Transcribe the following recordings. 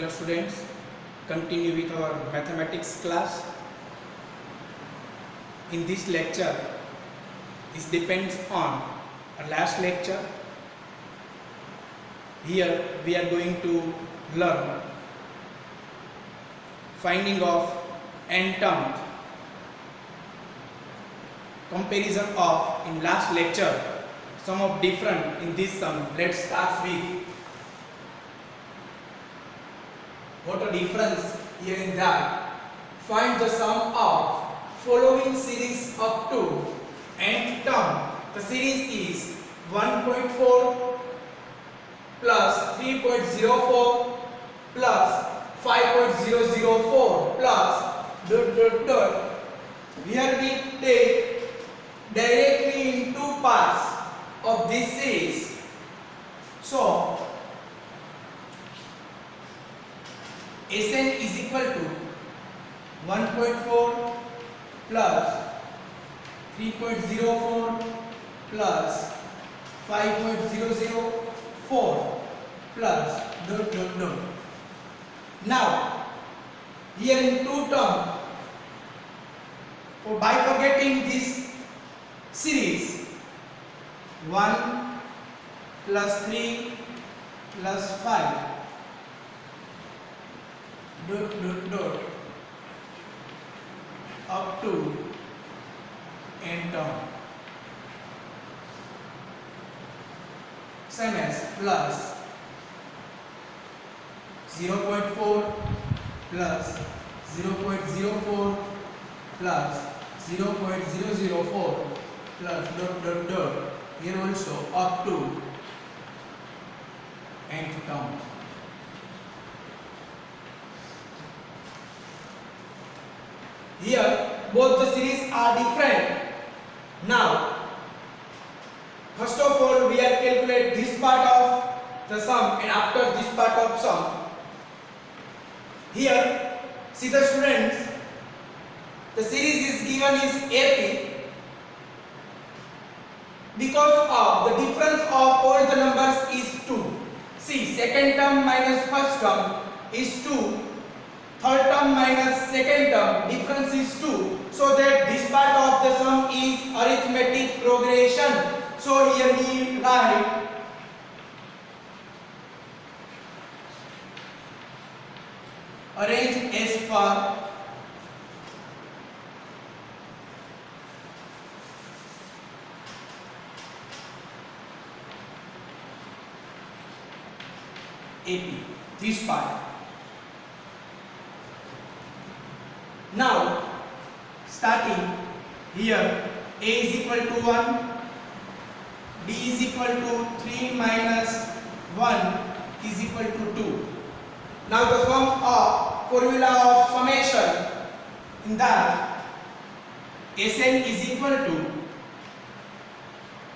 Hello students, continue with our mathematics class. In this lecture, it depends on our last lecture. Here we are going to learn finding of n term, comparison of in last lecture, sum of different in this sum. Let's start with what a difference here in that. Find the sum of following series up to nth term. The series is 1.4 plus 3.04 plus 5.004 plus ... Here we take directly in two parts of this series. So Sn is equal to 1.4 plus 3.04 plus 5.004 plus ... Now here in two terms, or bifurcating this series, 1 plus 3 plus 5 ... up to n term, same as plus 0.4 plus 0.04 plus 0.004 plus ... Here also up to nth term. Here both the series are different. Now first of all we are calculate this part of the sum, and after this part of sum. Here see the students, the series is given is AP because of the difference of all the numbers is 2. See, second term minus first term is 2, third term minus second term difference is 2, so that this part of the sum is arithmetic progression. So here we write arrange as per AP, this part. Now starting here, A is equal to 1, B is equal to 3 minus 1 is equal to 2. Now the formula of summation, in that Sn is equal to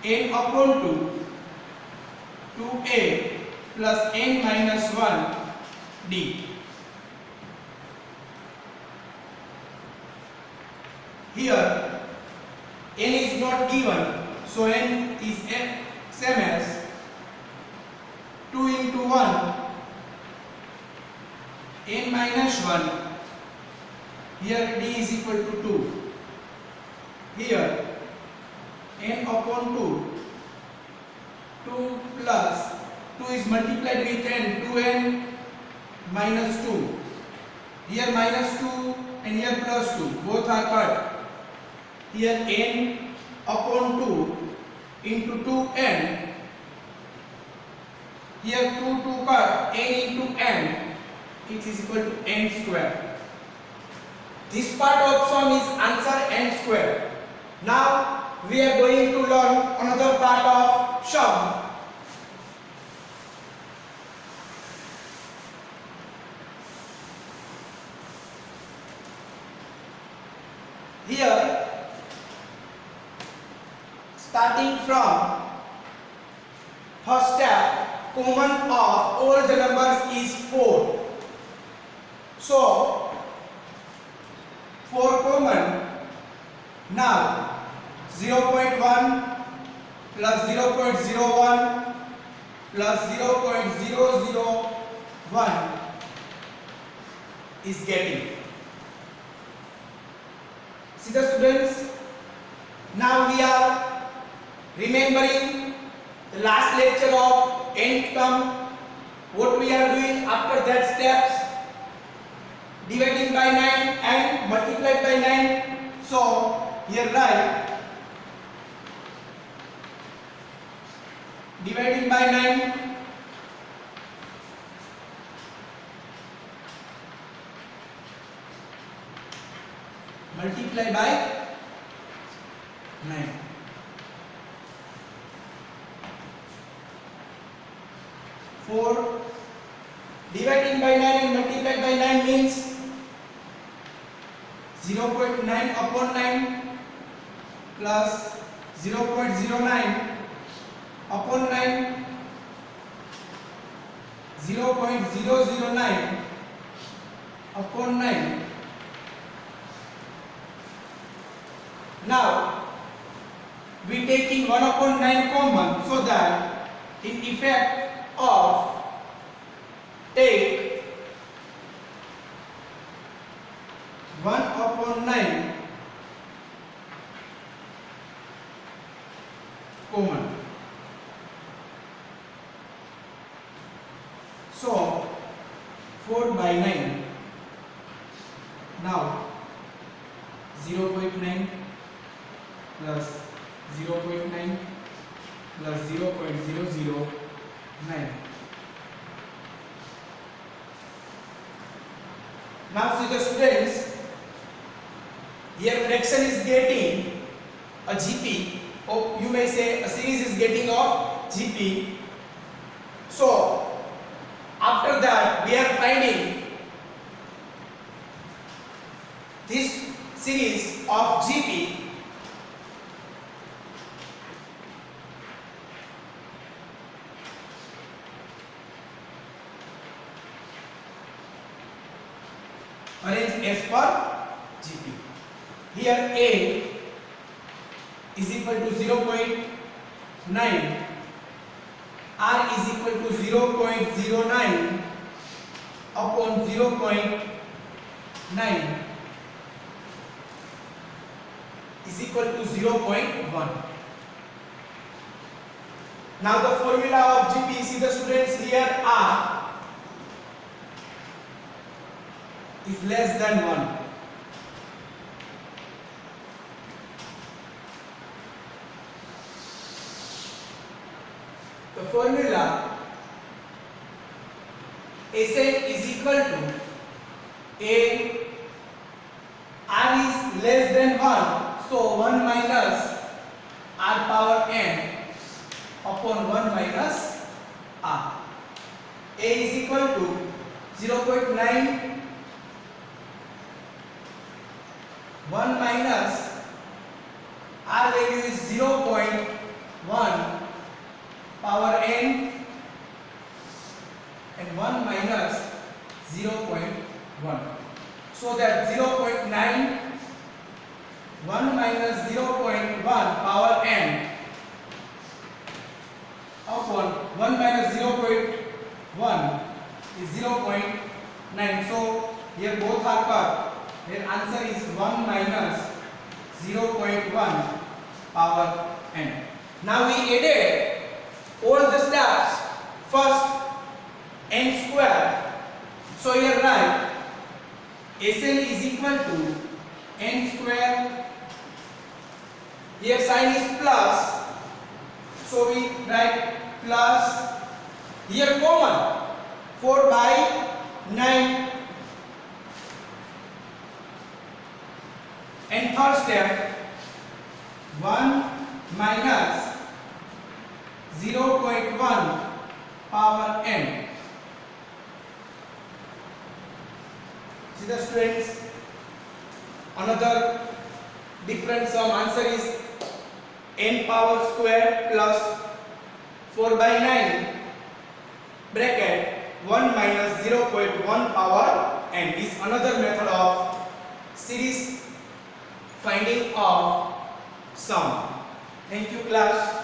n upon 2 2a plus n minus 1 d. Here n is not given, so n is same as 2 into 1 n minus 1. Here d is equal to 2. Here n upon 2 plus 2 is multiplied with n, 2n minus 2. Here minus 2 and here plus 2, both are cut. Here n upon 2 into 2n. Here 2 cut, n into n, it is equal to n square. This part of sum is answer n square. Now we are going to learn another part of sum. Here starting from first step, common of all the numbers is 4. So 4 common. Now 0.1 plus 0.01 plus 0.001 is getting. See the students, now we are remembering the last lecture of nth term. What we are doing after that steps, dividing by 9 and multiplied by 9. So here write dividing by 9 multiply by 9. For dividing by 9 and multiplied by 9 means 0.9 upon 9 plus 0.09 upon 9, 0.009 upon 9. Now we taking 1 upon 9 common, so that in effect of take 1 upon 9 common. So 4 by 9. Now 0.9 plus 0.9 plus 0.009. Now see the students, here fraction is getting a GP, or you may say a series is getting of GP. So after that we are finding this series of GP. Arrange as per GP. Here A is equal to 0.9, R is equal to 0.09 upon 0.9 is equal to 0.1. Now the formula of GP, see the students, here R is less than 1. The formula Sn is equal to A, R is less than 1, so 1 minus R power n upon 1 minus R. A is equal to 0.9, 1 minus R value is 0.1 power n and 1 minus 0.1. So that 0.9, 1 minus 0.1 power n upon 1 minus 0.1 is 0.9. So here both are cut. Their answer is 1 minus 0.1 power n. Now we added all the steps. First n square. So here write Sn is equal to n square. Here sign is plus, so we write plus. Here common 4 by 9. And third step, 1 minus 0.1 power n. See the students, another different sum answer is n power square plus 4 by 9 bracket 1 minus 0.1 power n is another method of series finding of sum. Thank you class.